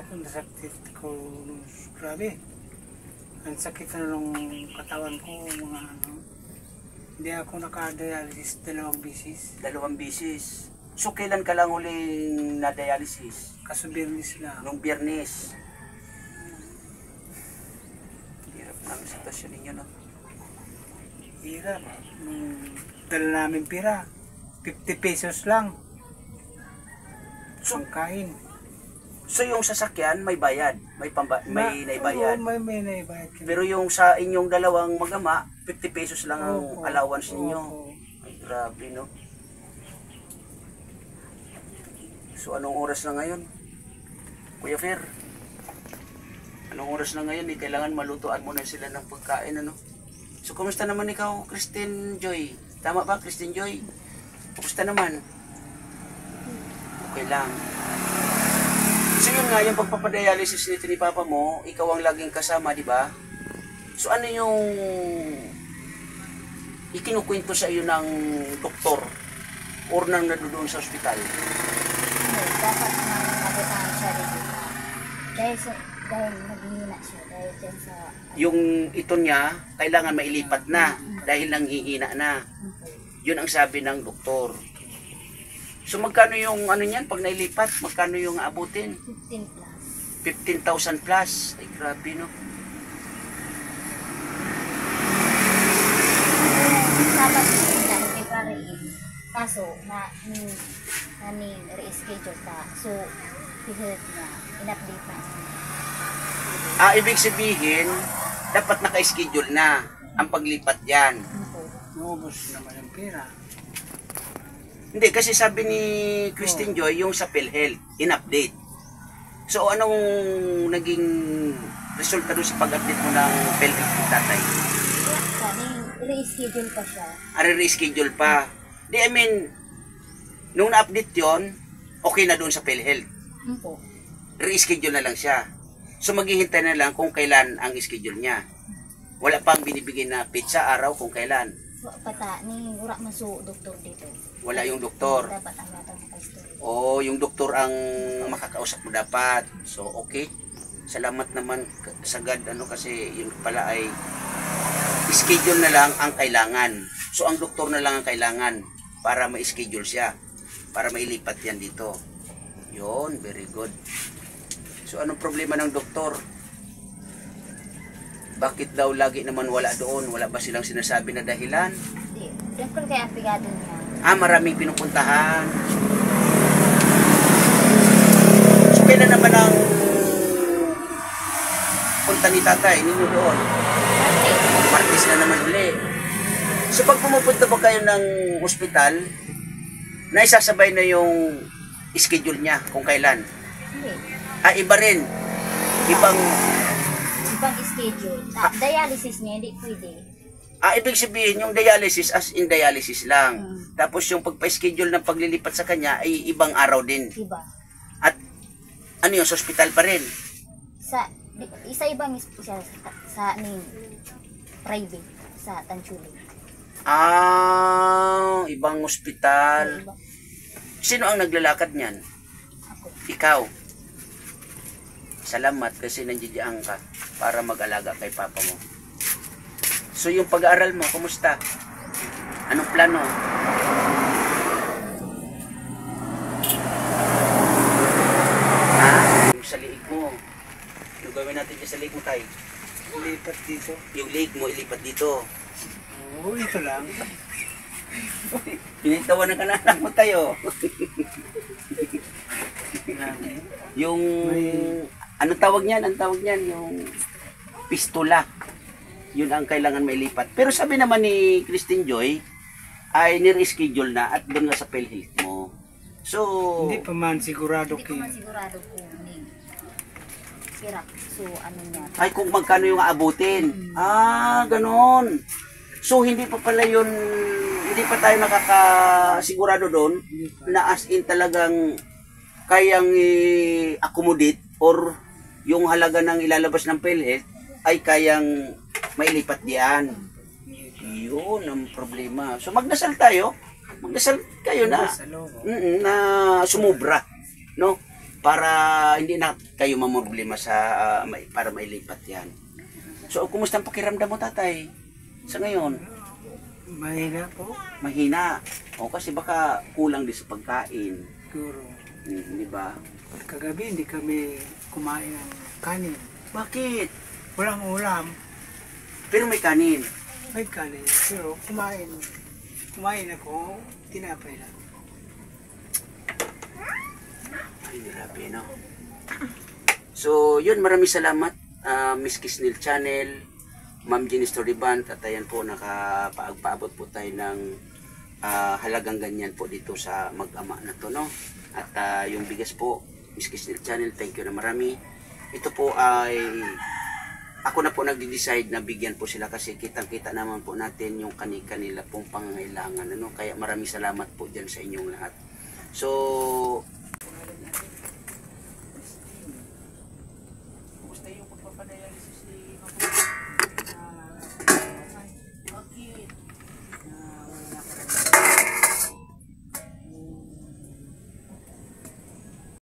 nasakit ko, grabe. Ang sakit na nung katawan ko, mga ano. Hindi ako naka-dialysis 2 beses. 2 beses. So, kailan ka lang uling na-dialysis? Kaso Biyernes lang. Nung Biyernes. Hirap namin sitwasyon ninyo, no? Hirap. Nung dala namin pira, 50 pesos lang. So, Pangkain. So yung sasakyan may bayad, may naibayad. Oo, may naibayad. Pero yung sa inyong dalawang mag-ama, 50 pesos lang ang allowance ninyo. Ay grabe, no? So anong oras na ngayon? Kuya Fer? Anong oras na ngayon? Kailangan malutuan muna sila ng pagkain, ano? So kumusta naman ikaw, Christine Joy? Tama ba, Christine Joy? Kumusta naman? Okay lang. So yun nga, yung pagpapadialysis nito ni Papa mo, ikaw ang laging kasama, di ba? So ano yung ikinukwento sa iyo ng doktor or nang nadudoon sa ospital? Dapat maabitahan siya rin. Dahil naghihina siya. Dahil dyan sa... Yung ito niya, kailangan mailipat na dahil nanghihina na. Yun ang sabi ng doktor. So magkano yung ano niyan pag nailipat? Magkano yung aabutin? 15 plus. 15,000 plus. Ay grabe, no? Dapat na February 8. Kaso, re-schedule ka. So, pihilit niya. In-update na. Ibig sabihin, dapat naka-schedule na ang paglipat yan. Naubos naman ang pera. Hindi, kasi sabi ni Christine Joy, yung sa PhilHealth, in-update. So, anong naging resulta doon sa pag-update mo ng PhilHealth ng tatay? Re-schedule pa siya. Re-schedule pa. Di, I mean, nung na-update yon, okay na doon sa PhilHealth. Re-schedule na lang siya. So, maghihintay na lang kung kailan ang schedule niya. Wala pang binibigay na pizza araw kung kailan. Pata, ni wala masu doktor dito. Wala yung doktor. Dapat ang natang maka-story. Oo, yung doktor ang makakausap mo dapat. So, okay. Salamat naman sa God, ano, kasi yun pala ay schedule na lang ang kailangan. So, ang doktor na lang ang kailangan para ma-schedule siya. Para mailipat yan dito. Yun, very good. So, anong problema ng doktor? Bakit daw lagi naman wala doon? Wala ba silang sinasabi na dahilan? Hindi. Doktor kaya apigado niya. Maraming pinupuntahan. So, kailan naman ang punta ni tatay ninyo doon? Martes na naman uli. So, pag pumupunta ba kayo ng ospital, naisasabay na yung schedule niya kung kailan? Hindi. Iba rin. Ibang schedule. Dialysis niya, hindi pwede. Ibig sabihin, yung dialysis as in dialysis lang. Tapos yung pagpa-schedule ng paglilipat sa kanya ay ibang araw din. Iba. At ano yung sa ospital pa rin? Isa ibang sa private sa Tanchuli. Ibang ospital. Iba. Sino ang naglalakad niyan? Ako. Ikaw. Salamat kasi nandiyan ka para mag-alaga kay papa mo. So yung pag-aaral mo, kumusta? Anong plano? Yung sa liig mo. Yung gawin natin sa liig mo, tay? Lipat dito. Yung liig mo, ilipat dito. Oo, ito lang. Pinitawan na anak mo tayo. Yung anong tawag niyan? Ang tawag niyan yung pistula. Yun ang kailangan mailipat. Pero sabi naman ni Christine Joy ay ni-reschedule na at doon nga sa PhilHealth mo. So hindi pa man sigurado Hindi ko man sigurado kung so ano niya. Ay kung magkano yung aabutin. Ganon. So hindi pa pala yun, hindi pa tayo nakakasigurado doon na as in talagang kayang i-accommodate or yung halaga ng ilalabas ng PhilHealth ay kayang mailipat diyan. Yun ang problema. So magdasal tayo. Magdasal kayo na na sumubra, no? para hindi na kayo mamroblema sa para mailipat yan. So, kumusta ang pakiramdam mo, tatay? Sa ngayon? Mahina po, Mahina. O kasi baka kulang din sa pagkain. siguro. Di ba? Kagabi hindi kami kumain ng kanin. Bakit? Walang ulam, Pero may kanin. may kanin. Pero kumain ako, tinapay lang. Ay, grabe, no? So, yun, maraming salamat, Miss Kisnil Channel, Ma'am Jenny Story Band, at ayan po, nakapaabot po tayo ng halagang ganyan po dito sa mag-ama na to, no? At yung bigas po, Miss Kisnil Channel, thank you na marami. Ito po ay, ako na po nagde-decide na bigyan po sila kasi kitang-kita naman po natin yung kanila pong pangangailangan, ano? Kaya maraming salamat po dyan sa inyong lahat. So,